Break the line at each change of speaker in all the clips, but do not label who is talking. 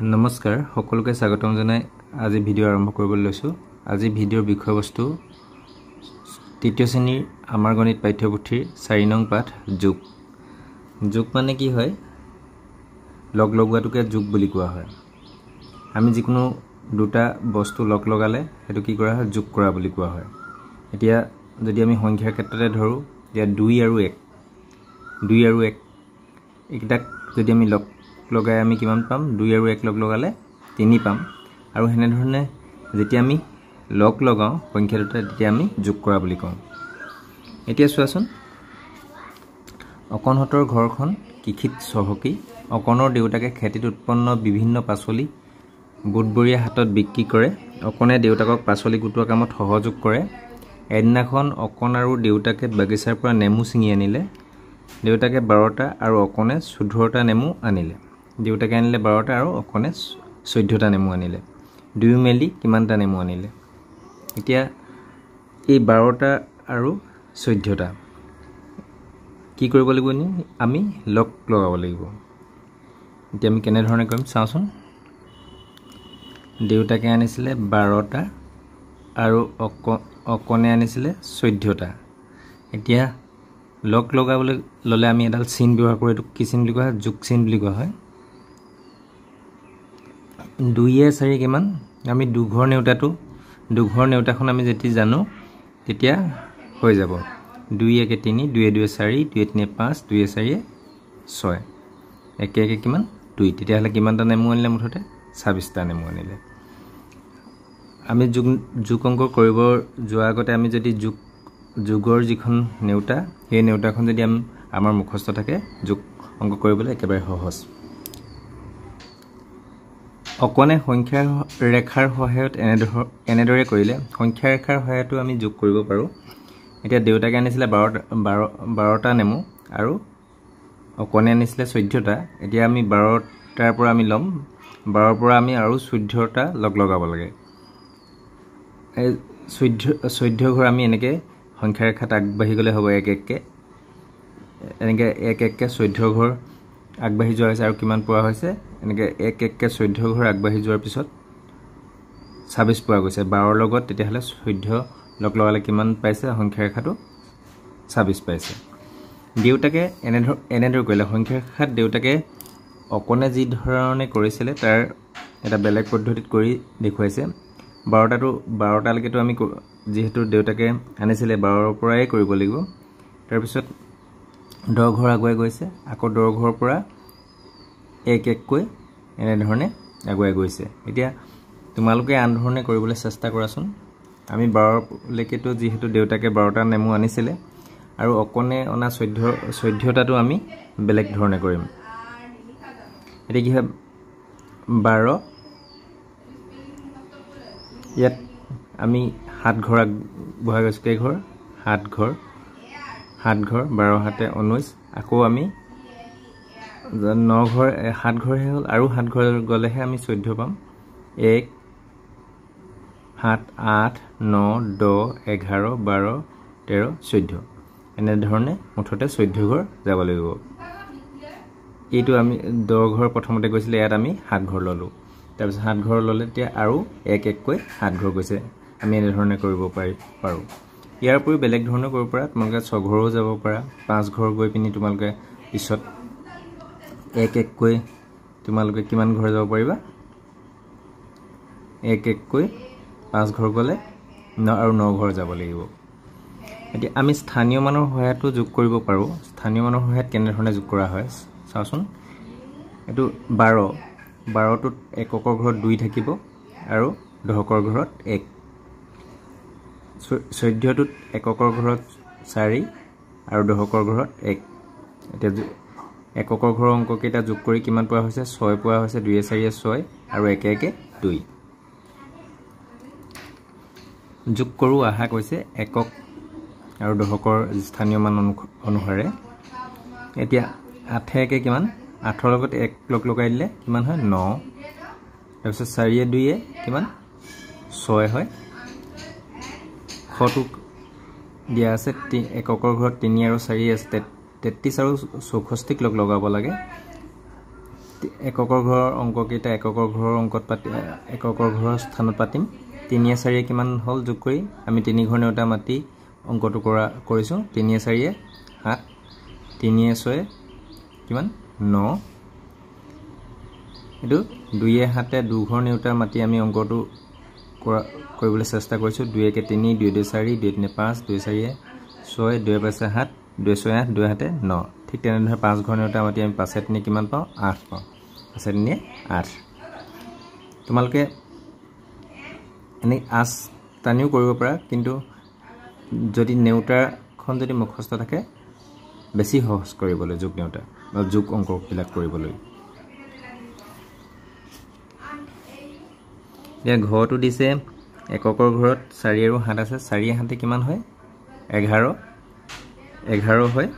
নমস্কাৰ সকলোকে স্বাগতম জনাই আজি ভিডিও আৰম্ভ কৰিবলৈ লৈছো। আজি ভিডিওৰ বিষয়বস্তু তৃতীয় শ্ৰেণীৰ আমাৰ গণিত পাঠ্যপুথিৰ 4 নং পাঠ যোগ। যোগ মানে কি হয়? লগ লগোৱাটোকে যোগ বুলি কোৱা হয়। আমি যিকোনো দুটা বস্তু লগ লগালে সেইটো কি কৰা হয়? যোগ কৰা বুলি কোৱা হয়। এতিয়া যদি আমি সংখ্যাৰ ক্ষেত্ৰতে ধৰো, যে 2 আৰু 1 এইটাক যদি আমি লগ লগাই আমি কিমান পাম? 2 আৰু 1 লগ লগালে 3 পাম। আৰু হেনে ধৰণে যেতিয়া আমি লগ লগাও সংখ্যা দুটা তেতিয়া আমি যোগ কৰা বুলি কওঁ। এতিয়া চোৱাচোন, অকণহঁতৰ ঘৰখন কৃষিত চহকী। অকণৰ দেউতাকে খেতিত উৎপন্ন বিভিন্ন পাচলি বুটবৰীয়া হাতত বিক্ৰী কৰে। অকণে দেউতাকক পাচলি গোটোৱা কামত সহযোগ কৰে। এদিনাখন অকণ আৰু দেউতাকে বাগিচাৰ পৰা নেমু ছিঙি আনিলে। দেউতাকে 12টা আৰু অকণে 14টা নেমু আনিলে। দেউতাকে আনিলে 12টা আৰু অকণে 14টা নেমু আনিলে। দুই মেলি কিমানটা নেমু আনিলে? এতিয়া এই 12টা আৰু 14টা কি কৰিব লাগিব? আমি লগ লগাব লাগিব। এতিয়া আমি কেনে ধৰণে কৰিম চাওঁচোন। দেউতাকে আনিছিলে 12টা আৰু অকণে আনিছিলে 14টা। এতিয়া লগ লগাবলৈ ল'লে আমি এডাল চিন ব্যৱহাৰ কৰোঁ। এইটো কি চিন বুলি কোৱা হয়? যোগ চিন বুলি কোৱা হয়। 2 4 কিমান? আমি দুঘৰ নেউতাখন আমি যেতিয়া জানো তেতিয়া হৈ যাব। 2 1 3, 2 2 4, 2 3 5, 2 4 6, 1 1 কিমান? 2। তেতিয়াহ'লে কিমানটা নেমু আনিলে? মুঠতে 26টা নেমু আনিলে। আমি যোগ অংক কৰিব যোৱাৰ আগতে আমি যদি যোগৰ যিখন নেউতা, সেই নেউতাখন যদি আমাৰ মুখস্থ থাকে, যোগ অংক কৰিবলৈ একেবাৰে সহজ। অকণে সংখ্যাৰ ৰেখাৰ সহায়ত এনেদৰে কৰিলে। সংখ্যাৰ ৰেখাৰ সহায়তো আমি যোগ কৰিব পাৰোঁ। এতিয়া দেউতাকে আনিছিলে 12টা নেমু আৰু অকণে আনিছিলে 14টা। এতিয়া আমি 12টাৰ পৰা আমি ল'ম, 12ৰ পৰা আমি আৰু 14টা লগ লগাব লাগে। এই 14 ঘৰ আমি এনেকৈ সংখ্যাৰ ৰেখাত আগবাঢ়ি গ'লে হ'ব। 1 1কে এনেকৈ 1 1কে 14 ঘৰ আগবাঢ়ি যোৱা হৈছে। আৰু কিমান পোৱা হৈছে? এনেকৈ 1 1কে 14 ঘৰ আগবাঢ়ি যোৱাৰ পিছত 26 পোৱা গৈছে। 12ৰ লগত তেতিয়াহ'লে 14 লগ লগালে কিমান পাইছে? সংখ্যাৰ ৰেখাটো 26 পাইছে। দেউতাকে এনেদৰে কৰিলে। সংখ্যাৰ ৰেখাত দেউতাকে অকণে যি ধৰণে কৰিছিলে তাৰ এটা বেলেগ পদ্ধতিত কৰি দেখুৱাইছে। 12টালৈকেতো আমি যিহেতু দেউতাকে আনিছিলে 12ৰ পৰাই কৰিব লাগিব। তাৰপিছত 10 ঘৰ আগুৱাই গৈছে। আকৌ 10 ঘৰৰ পৰা 1 1কৈ এনেধৰণে আগুৱাই গৈছে। এতিয়া তোমালোকে আন ধৰণে কৰিবলৈ চেষ্টা কৰাচোন। আমি 12লৈকেতো যিহেতু দেউতাকে 12টা নেমু আনিছিলে আৰু অকণে অনা 14টাটো আমি বেলেগ ধৰণে কৰিম। এতিয়া কি হয়? 12, ইয়াত আমি 7 ঘৰ আগবঢ়াই গৈছোঁ। কেইঘৰ? 7 ঘৰ। 12 7 19। আকৌ আমি 9 ঘৰ, 7 ঘৰহে হ'ল। আৰু 7 ঘৰ গ'লেহে আমি 14 পাম। 1 7 8 9 10 11 12 13 14। এনেধৰণে মুঠতে 14 ঘৰ যাব লাগিব। এইটো আমি 10 ঘৰ প্ৰথমতে গৈছিলে, ইয়াত আমি 7 ঘৰ ল'লোঁ। তাৰপিছত 7 ঘৰ ল'লে তেতিয়া আৰু 1 1কৈ 7 ঘৰ গৈছে। আমি এনেধৰণে কৰিব পাৰোঁ। ইয়াৰ উপৰিও বেলেগ ধৰণে কৰিব পাৰা। তোমালোকে 6 ঘৰো যাব পাৰা। 5 ঘৰ গৈ পিনি তোমালোকে পিছত 1 1কৈ তোমালোকে কিমান ঘৰ যাব পাৰিবা? 1 1কৈ 5 ঘৰ গ'লে আৰু 9 ঘৰ যাব লাগিব। এতিয়া আমি স্থানীয় মানৰ সহায়তো যোগ কৰিব পাৰোঁ। স্থানীয় মানৰ সহায়ত কেনেধৰণে যোগ কৰা হয় চাওঁচোন। এইটো 12টোত এককৰ ঘৰত 2 থাকিব আৰু দশকৰ ঘৰত 1। 14টোত এককৰ ঘৰত 4 আৰু দশকৰ ঘৰত 1। এতিয়া এককৰ ঘৰৰ অংককেইটা যোগ কৰি কিমান পোৱা হৈছে? 6 পোৱা হৈছে। 2 4 6 আৰু 1 1 2। যোগ কৰোঁ আশা কৈছে একক আৰু দশকৰ স্থানীয় মান অনুসাৰে। এতিয়া 8 1 কিমান? 8ৰ লগত 1 লগ লগাই দিলে কিমান হয়? 9। তাৰপিছত 4 2 কিমান? 6 হয়। শটো দিয়া আছে। এককৰ ঘৰত 3 আৰু 4 আছে। 33 আৰু 64ক লগ লগাব লাগে। এককৰ ঘৰৰ অংককেইটা এককৰ ঘৰৰ অংকত এককৰ ঘৰৰ স্থানত পাতিম 3 4 কিমান হ'ল যোগ কৰি আমি 3 ঘৰ নেউটা মাতি অংকটো কৰিছো 3 4 7 3 6 কিমান 9 এটো 2 7 2 ঘৰ নেউটা মাতি আমি অংকটো কৰিবলৈ চেষ্টা কৰিছো 2 1 3 2 2 4 2 3 5 2 4 6 2 5 7 2 6 8 2 7 9 ঠিক তেনেধৰণে 5 ঘৰ নেউটা মাতি আমি 5 3 কিমান পাওঁ 8 পাওঁ 5 3 8 তোমালোকে এনে আস টানিও কৰিব পাৰা কিন্তু যদি নেউটাখন যদি মুখস্থ থাকে বেছি সহজ কৰিবলৈ যোগ নেউটা বা যোগ অংকবিলাক কৰিবলৈ এতিয়া ঘৰটো দিছে এককৰ ঘৰত 4 আৰু 7 আছে 4 7 কিমান হয় 11 11 হয়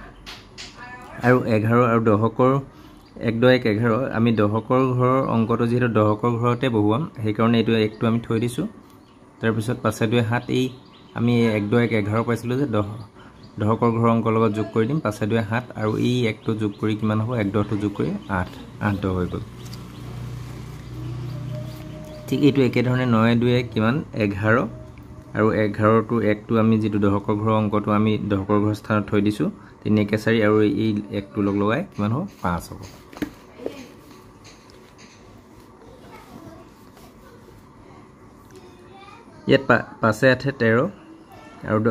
আৰু 11 আৰু দহকৰ 1 2 1 11 আমি দহকৰ ঘৰৰ অংকটো যেহেতু দহকৰ ঘৰতে বহুৱাম সেই কাৰণে এইটো একটো আমি থৈ দিছো তাৰ পিছত 5 2 7 এই আমি 1 2 1 11 পাইছিলো যে দহকৰ ঘৰৰ অংক লগত যোগ কৰি দিম 5 2 7 আৰু এই একটো যোগ কৰি কিমান হ'ব 1 10 টো যোগ কৰি 8 8 10 হৈ গ'ল ঠিক এইটো একে ধৰণে 9 2 কিমান 11 আৰু 11 টো 1 টো আমি যেটো দহকৰ ঘৰৰ অংকটো আমি দহকৰ ঘৰৰ স্থানত থৈ দিছো 3 1 4 আৰু এই 1 টো লগ লগাই কিমান হ'ব 5 হ'ব ইয়াত 5 8 13 আৰু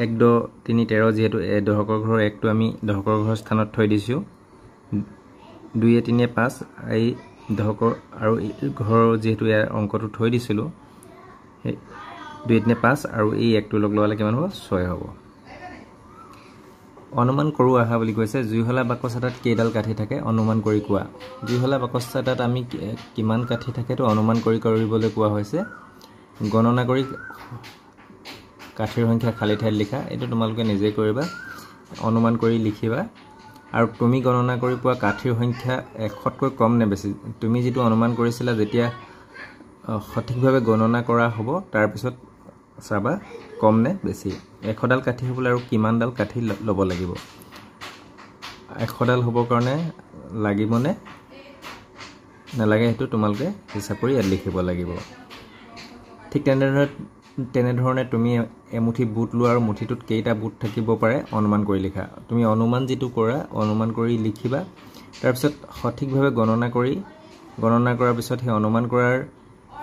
1 2 3 13 যেহেতু দহকৰ ঘৰৰ 1 টো আমি দহকৰ ঘৰৰ স্থানত থৈ দিছো 2 3 5 এই দহকৰ আৰু ঘৰৰ যেহেতু ইয়াৰ অংকটো থৈ দিছিলো 2 3 5 আৰু এই 1 টো লগ লগালে কিমান হ'ব 6 হ'ব অনুমান কৰো আহা বুলি কৈছে জুইহলা বাকচ এটাত কেইডাল কাঠি থাকে অনুমান কৰি কোৱা জুইহলা বাকচ এটাত আমি কিমান কাঠি থাকে তো অনুমান কৰিবলৈ কোৱা হৈছে গণনা কৰি কাঠিৰ সংখ্যা খালি ঠাইত লিখা এটো তোমালোকে নিজে কৰিবা অনুমান কৰি লিখিবা আৰু তুমি গণনা কৰি পোৱা কাঠিৰ সংখ্যা 100তকৈ কম নে বেছি তুমি যেটো অনুমান কৰিছিলা যেতিয়া সঠিকভাৱে গণনা কৰা হ'ব তাৰ পিছত চাবা কম নে বেছি 100 ডাল কাঠি হ'বলৈ আৰু কিমান ডাল কাঠি ল'ব লাগিব 100 ডাল হ'ব কাৰণে লাগিব নে নালাগে হেতু তোমালোকে হিচাপ কৰি ইয়াত লিখিব লাগিব ঠিক তেনেধৰণে তুমি এমুঠি বুট লোৱা আৰু মুঠিটোত কেইটা বুট থাকিব পাৰে অনুমান কৰি লিখা তুমি অনুমান যেটো কৰা অনুমান কৰি লিখিবা তাৰ পিছত সঠিকভাৱে গণনা কৰাৰ পিছত হে অনুমান কৰাৰ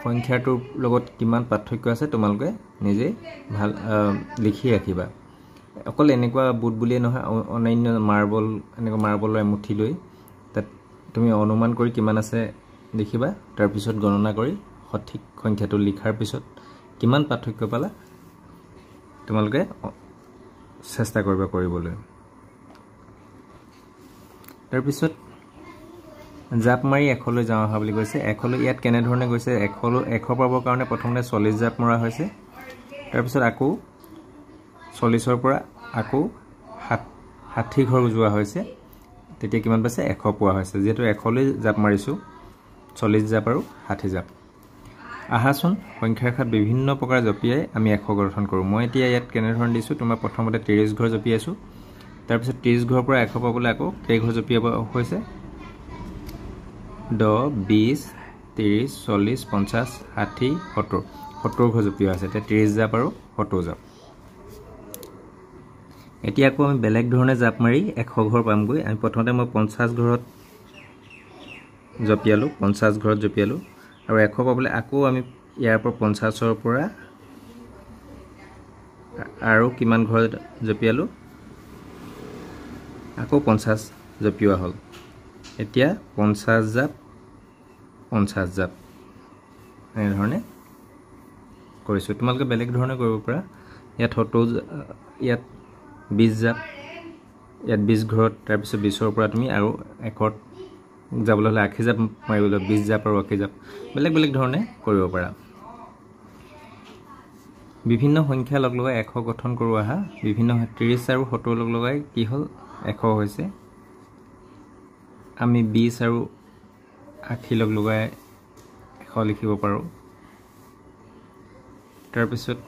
সংখ্যাটোৰ লগত কিমান পাৰ্থক্য আছে তোমালোকে নিজে ভাল লিখি ৰাখিবা অকল এনেকুৱা বুট বুলিয়ে নহয় অনন্য মাৰ্বলৰ এমুঠি লৈ তাত তুমি অনুমান কৰি কিমান আছে লিখিবা তাৰ পিছত গণনা কৰি সঠিক সংখ্যাটো লিখাৰ পিছত কিমান পাৰ্থক্য পালা তোমালোকে চেষ্টা কৰিবলৈ তাৰ পিছত জাপ মাৰি 100 লৈ যাও আহা বুলি কৈছে 100 লৈ ইয়াত কেনে ধৰণে গৈছে 100 পাবৰ কাৰণে প্ৰথমতে 40 জাপ মৰা হৈছে তাৰ পিছত আকৌ 40 ৰ পৰা আকৌ 60 ঘৰ যোৱা হৈছে তেতিয়া কিমান পাইছে 100 পোৱা হৈছে যেটো 100 লৈ জাপ মাৰিছো 40 জাপ আৰু 60 জাপ আহাচোন সংখ্যাৰ খাত বিভিন্ন প্ৰকাৰ জপিয়াই আমি 100 গঠন কৰো মই এতিয়া ইয়াত কেনে ধৰণ দিছো তোমাৰ প্ৰথমতে 30 ঘৰ জপিয়াইছো তাৰ পিছত 30 ঘৰৰ পৰা 100 পাবলৈ আকৌ কেই ঘৰ জপিয়াব হৈছে 10 20 30 40 50 60 70 ঘৰ জপিয়া আছে তে 30 জাপ আৰু 70 জাপ এতিয়া আকৌ আমি বেলেগ ধৰণে জাপ মাৰি 100 ঘৰ পামগৈ আমি প্ৰথমতে মই 50 ঘৰত জপিয়ালো 50 ঘৰত জপিয়ালো আৰু 100 পাবলৈ আকৌ আমি ইয়াৰ পৰা 50 ৰ পৰা আৰু কিমান ঘৰ জপিয়ালো আকৌ 50 জপিওৱা হ'ল এতিয়া 50 জাপ এই ধৰণে কৰিছো তোমালোকে বেলেগ ধৰণে কৰিব পাৰা ইয়াত 70 ইয়াত 20 জাপ ইয়াত 20 ঘৰত তাৰ পিছত 20 ৰ পৰা তুমি আৰু 100ত যাবলৈ হলে 80 জাপ মাৰিবলৈ 20 জাপ আৰু 80 জাপ বেলেগ ধৰণে কৰিব পাৰা বিভিন্ন সংখ্যা লগ লগাই 100 গঠন কৰো আহা বিভিন্ন 30 আৰু 70 লগ লগাই কি হল 100 হৈছে আমি 20 আৰু 80 লগ লগাই 100 লিখিব পাৰো তাৰ পিছত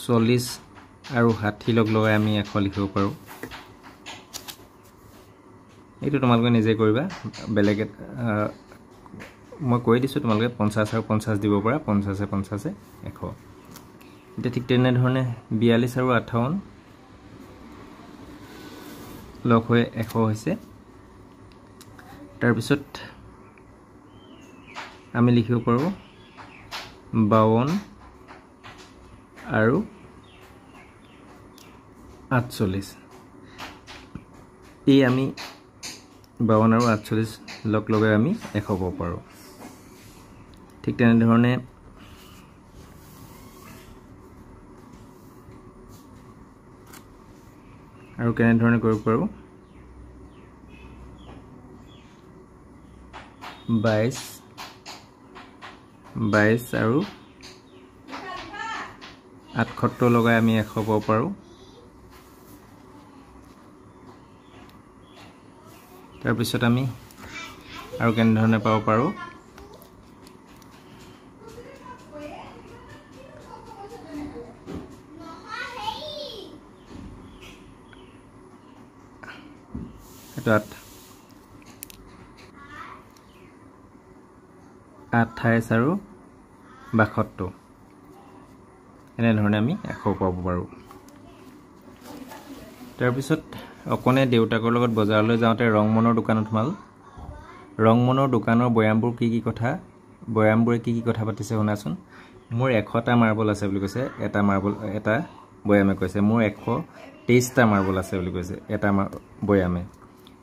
40 আৰু 60 লগ লগাই আমি 100 লিখিব পাৰো এইটো তোমালোকে নিজে কৰিবা বেলেগ মই কৈ দিছোঁ তোমালোকে 50 আৰু 50 দিব পৰা 50 100 এতিয়া ঠিক তেনেধৰণে 42 আৰু 58 লগ হৈ 100 হৈছে তাৰপিছত আমি লিখিব পাৰোঁ 52 আৰু 48 এই আমি 52 আৰু 48 লগ লগাই আমি 100 পাব পাৰোঁ ঠিক তেনেধৰণে আৰু কেনেধৰণে কৰিব পাৰোঁ 22 আৰু 78 লগাই আমি 100 পাব পাৰোঁ তাৰপিছত আমি আৰু কেনেধৰণে পাব পাৰোঁ এটা 28 আৰু 72 এনেধৰণে আমি 100 পাব পাৰোঁ তাৰপিছত অকণে দেউতাকৰ লগত বজাৰলৈ যাওঁতে ৰংমনৰ দোকানত সোমাল ৰংমনৰ দোকানৰ বয়ামবোৰ কি কথা বয়ামবোৰে কি কথা পাতিছে শুনাচোন মোৰ 100টা মাৰ্বল আছে বুলি কৈছে এটা বয়ামে কৈছে মোৰ 123টা মাৰ্বল আছে বুলি কৈছে এটা বয়ামে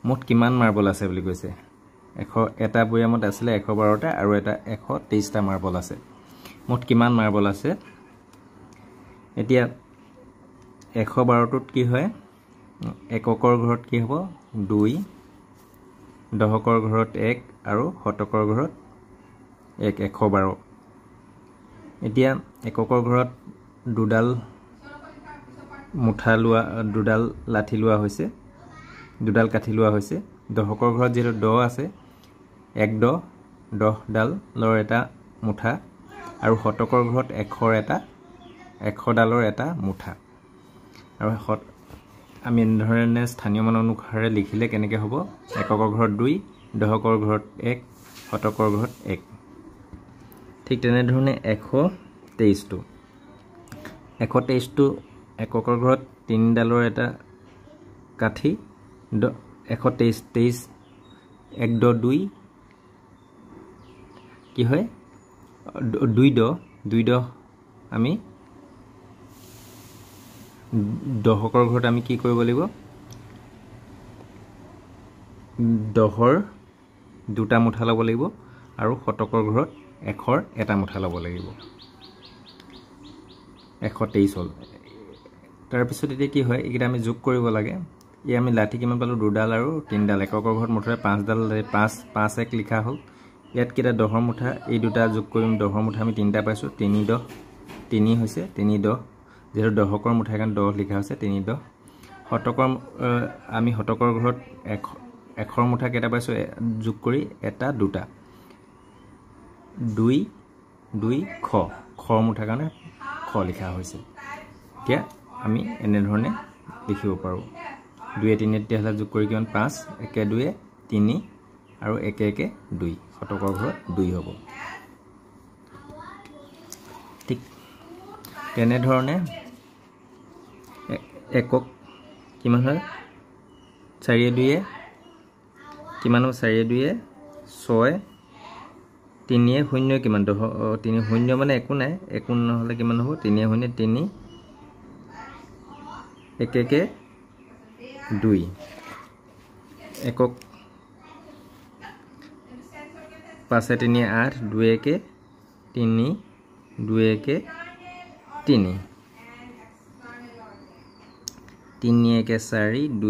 মুঠ কিমান মাৰ্বল আছে বুলি কৈছে এটা বয়ামত আছিল 112টা আৰু এটা 123টা মাৰ্বল আছে মুঠ কিমান মাৰ্বল আছে এতিয়া 112টোত কি হয় এককৰ ঘৰত কি হ'ব 2 দহকৰ ঘৰত 1 আৰু শতকৰ ঘৰত 1 112 এতিয়া এককৰ ঘৰত দুডাল মুঠা লোৱা দুডাল লাঠি লোৱা হৈছে দুডাল কাঠি লোৱা হৈছে দহকৰ ঘৰত যেটো 10 আছে 1 10 ডালৰ এটা মুঠা আৰু শতকৰ ঘৰত 100 ডালৰ এটা মুঠা আৰু আমি এনেধৰণে স্থানীয় মান অনুসাৰে লিখিলে কেনেকৈ হ'ব এককৰ ঘৰত 2 দহকৰ ঘৰত 1 শতকৰ ঘৰত 1 ঠিক তেনেধৰণে 123টো এককৰ ঘৰত 3 ডালৰ এটা কাঠি 123 1 2 কি হয় 2 আমি দহকৰ ঘৰত আমি কি কৰিব লাগিব দহৰ দুটা মুঠা ল'ব লাগিব আৰু শতকৰ ঘৰত 100ৰ এটা মুঠা ল'ব লাগিব 123 হ'ল তাৰপিছত এতিয়া কি হয় এইকেইটা আমি যোগ কৰিব লাগে এই আমি লাঠি কিমান পালো 2 ডাল আৰু 3 ডাল এককৰ ঘৰত মুঠতে 5 ডাল 5 1 লিখা হ'ল ইয়াত কিটা দহৰ মুঠা এই দুটা যোগ কৰিম দহৰ মুঠা আমি 3টা পাইছো 3 10 3 হৈছে 3 10 যেটো দহকৰ মুঠা কাৰণ 10 লিখা হৈছে 3 10 শতকৰ আমি শতকৰ ঘৰত 100ৰ মুঠা কেটা পাইছো যোগ কৰি এটা দুটা 2 2 খৰ মুঠা কাৰণে খ লিখা হৈছে এতিয়া আমি এনে ধৰণে লিখিব পাৰো 2 3 তেতিয়া যোগ কৰি কিমান 5 1 2 3 আৰু 1 1 2 শতকৰ ঘৰত 2 হ'ব ঠিক তেনে ধৰণে একক কিমান হয় 4 2 কিমান হ'ব 4 2 6 3 0 কিমান 3 0 মানে একো নাই একো নহলে কিমান হ'ব 3 0 3 1 1 2 একক 5 3 8 2 1 3 2 1 3 3 1 4 2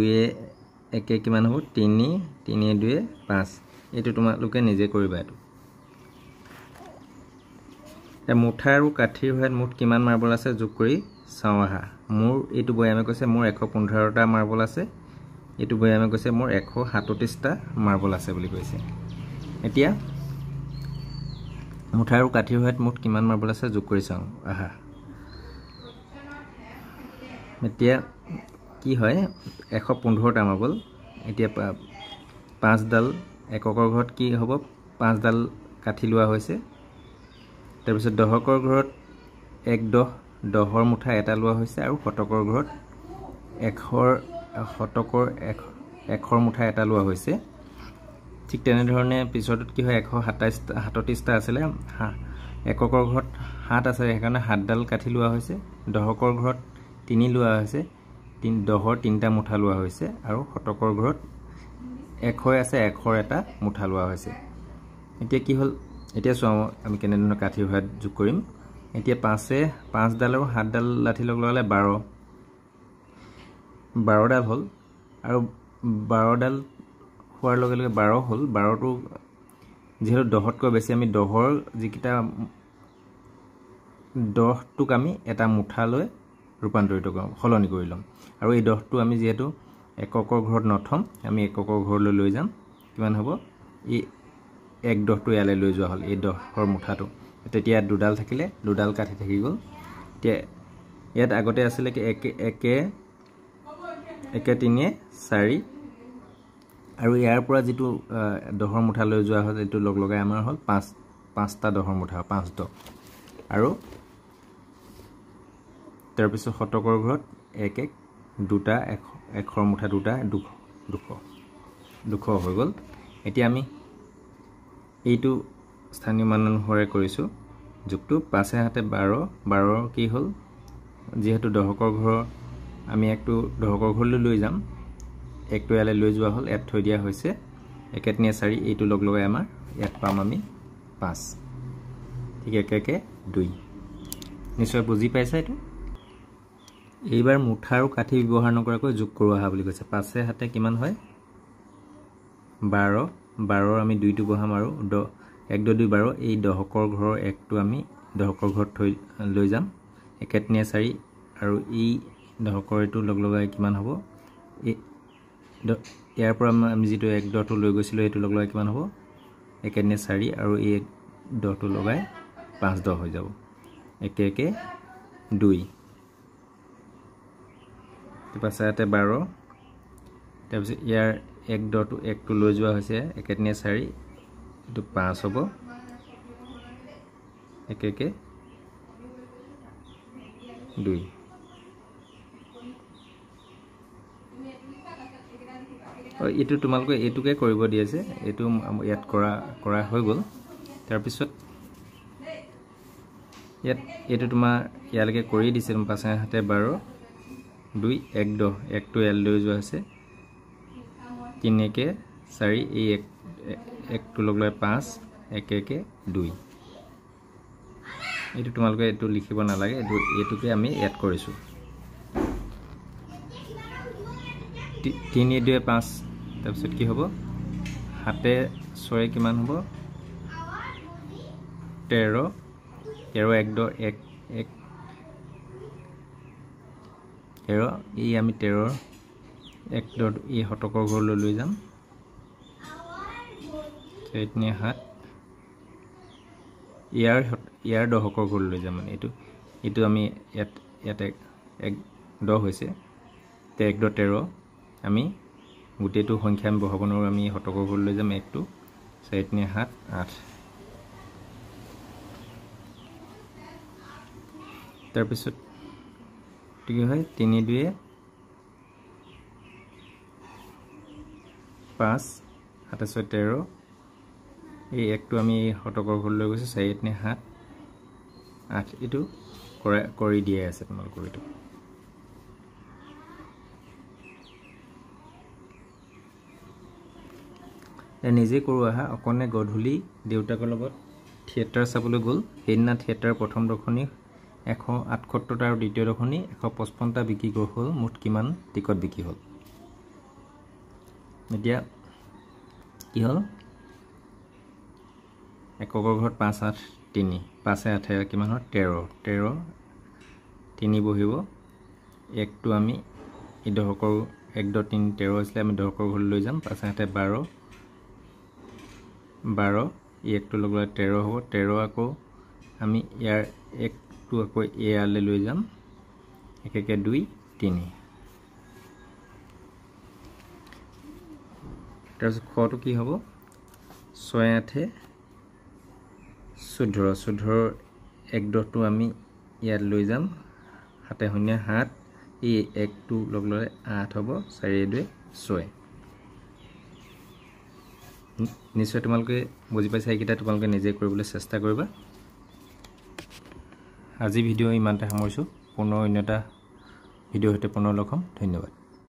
1 কিমান হ'ব 3 3 2 5 এইটো তোমালোকে নিজে কৰিবা এটো মুঠা আৰু কাঠিৰ হৈত মুঠ কিমান মাৰ্বল আছে যোগ কৰি চাও আহা মোৰ এইটো বয়ামে কৈছে মোৰ 115টা মাৰ্বল আছে এইটো বয়ামে কৈছে মোৰ 137টা মাৰ্বল আছে বুলি কৈছে এতিয়া মুঠা আৰু কাঠিৰ হৈত মুঠ কিমান মাৰ্বল আছে যোগ কৰি চাও আহা এতিয়া কি হয় 115টা মাৰ্বল এতিয়া 5ডাল এককৰ ঘৰত কি হ'ব 5ডাল কাঠি লোৱা হৈছে তাৰ পিছত দহকৰ ঘৰত 1 দহৰ মুঠা এটা লোৱা হৈছে আৰু শতকৰ ঘৰত শতকৰ এশৰ মুঠা এটা লোৱা হৈছে ঠিক তেনে ধৰণে পিছৰটোত কি হয় 137টা আছিল এককৰ ঘৰত 7 আছে সেইকাৰণে 7ডাল কাঠি লোৱা হৈছে দহকৰ ঘৰত 3 লোৱা হৈছে দহৰ 3টা মুঠা লোৱা হৈছে আৰু শতকৰ ঘৰত 100 আছে 100ৰ এটা মুঠা লোৱা হৈছে এতিয়া কি হ'ল এতিয়া চোৱা আমি কেনে ধৰণৰ কাঠি হোৱাত যোগ কৰিম এতিয়া 5ডাল আৰু 7ডাল লাঠি লগালে 12ডাল হ'ল আৰু 12ডাল হোৱাৰ লগে লগে 12 হ'ল 12টো যেহেতু 10তকৈ বেছি আমি 10ৰ যিকিটা 10টোক আমি এটা মুঠালৈ ৰূপান্তৰিত কৰিম সলনি কৰি ল'ম আৰু এই 10টো আমি যেহেতু এককৰ ঘৰত নথম আমি এককৰ ঘৰলৈ লৈ যাম কিমান হ'ব এই 1/10টো ইয়ালৈ লৈ যোৱা হ'ল এই 10ৰ মুঠাটো তেতিয়া 2ডাল থাকিলে 2ডাল কাঠি থাকি গ'ল এতিয়া ইয়াত আগতে আছিল কি 1 3 4 আৰু ইয়াৰ পৰা যেটো 10ৰ মুঠা লৈ যোৱা হ'ল এটো লগ লগাই আমাৰ হ'ল 5টা 10ৰ মুঠা 5 আৰু তাৰ পিছত শতকৰ ঘৰত 1 দুটা 100ৰ মুঠা দুটা 200 হৈ গ'ল এতিয়া আমি এইটো স্থানীয় মান অনুসাৰে কৰিছো যুগটো 5 7 12 কি হ'ল যেহেতু দহকৰ ঘৰ আমি একটো দহকৰ ঘৰলৈ লৈ যাম একটো ইয়ালৈ লৈ যোৱা হ'ল ইয়াত থৈ দিয়া হৈছে 1 3 4 এইটো লগ লগাই আমাৰ ইয়াত পাম আমি 5 ঠিক 1 2 নিশ্চয় বুজি পাইছা এইটো এইবাৰ মুঠা আৰু কাঠি ব্যৱহাৰ নকৰাকৈ যোগ কৰোৱা হা বুলি কৈছে 5 7 কিমান হয় 12 আমি 2টো বহাম আৰু 1 2 12 এই দহকৰ ঘৰৰ 1টো আমি দহকৰ ঘৰত থৈ লৈ যাম 1 3 4 আৰু এই দহকৰ এটো লগ লগাই কিমান হ'ব ইয়াৰ পৰা আমি যেটো 1/10টো লৈ গৈছিলো এটো লগ লগাই কিমান হ'ব 1 3 4 আৰু এই 10টো লগাই 5/10 হৈ যাব 1 1 2 5 7 12 তাৰপিছত ইয়াৰ 1/10টো লৈ যোৱা হৈছে 1 3 4 এটো 5 হ'ব 1 1 2 এইটো তোমালোকে এইটোকে কৰিব দিয়েছে এইটো ইয়াত কৰা হৈ গ'ল তাৰ পিছত ইয়াত এইটো তোমাৰ ইয়ালৈকে কৰি দিছে 5 7 12 2 1 10 1টো এল লৈ যোৱা আছে 3 1 4 এই 1টো লগ লগাই 5 1 1 2 এইটো তোমালোকে এইটো লিখিব নালাগে এইটোকে আমি এড কৰিছো 3 2 5 তাৰপিছত কি হ'ব 7 6 কিমান হ'ব 13 1 1 এই আমি 13 1 এই শতকৰ ঘৰলৈ লৈ যাম 7 7 ইয়াৰ দহকৰ ঘৰলৈ লৈ যাম মানে এইটো আমি ইয়াতে 1 10 হৈছে 1 13 আমি গোটেইটো সংখ্যা আমি বহাব নোৱাৰো আমি শতকৰ ঘৰলৈ লৈ যাম 1টো 4 3 7 8 তাৰ পিছত কি হয় 3 2 5 7 6 13 এই 1টো আমি শতকৰ ঘৰলৈ লৈ গৈছো 4 3 7 8 এইটো কৰি দিয়া আছে তোমালোকৰ এইটো নিজে কৰো আহা অকনে গধূলি দেউতাকৰ লগত থিয়েটাৰ চাবলৈ গ'ল সেইদিনা থিয়েটাৰ প্ৰথম দৰ্শনী 178টা আৰু দ্বিতীয় দৰ্শনী 155টা বিক্ৰী হ'ল মুঠ কিমান টিকট বিক্ৰী হ'ল এতিয়া কি হ'ল এককৰ ঘৰত 5 8 3 5 8 কিমান হ'ল 13 3 বহিব একটো আমি এই দহকৰ 1 2 3 13 আছিল আমি দহকৰ ঘৰলৈ লৈ যাম 5 8 12 এই একটো লগ লগাই 13 হ'ব 13 আকৌ আমি ইয়াৰ একটো আকৌ ইয়ালৈ লৈ যাম 1 1 2 3 তাৰপিছত খটো কি হ'ব 6 8 14 14 এক দহটো আমি ইয়াত লৈ যাম 7 0 7 এই 1টো লগ ললে 8 হ'ব 4 2 6 নিশ্চয় তোমালোকে বুজি পাইছা এইকেইটা তোমালোকে নিজে কৰিবলৈ চেষ্টা কৰিবা আজি ভিডিঅ' ইমানতে সামৰিছোঁ পুনৰ অন্য এটা ভিডিঅ' সৈতে পুনৰ লগ হ'ম ধন্যবাদ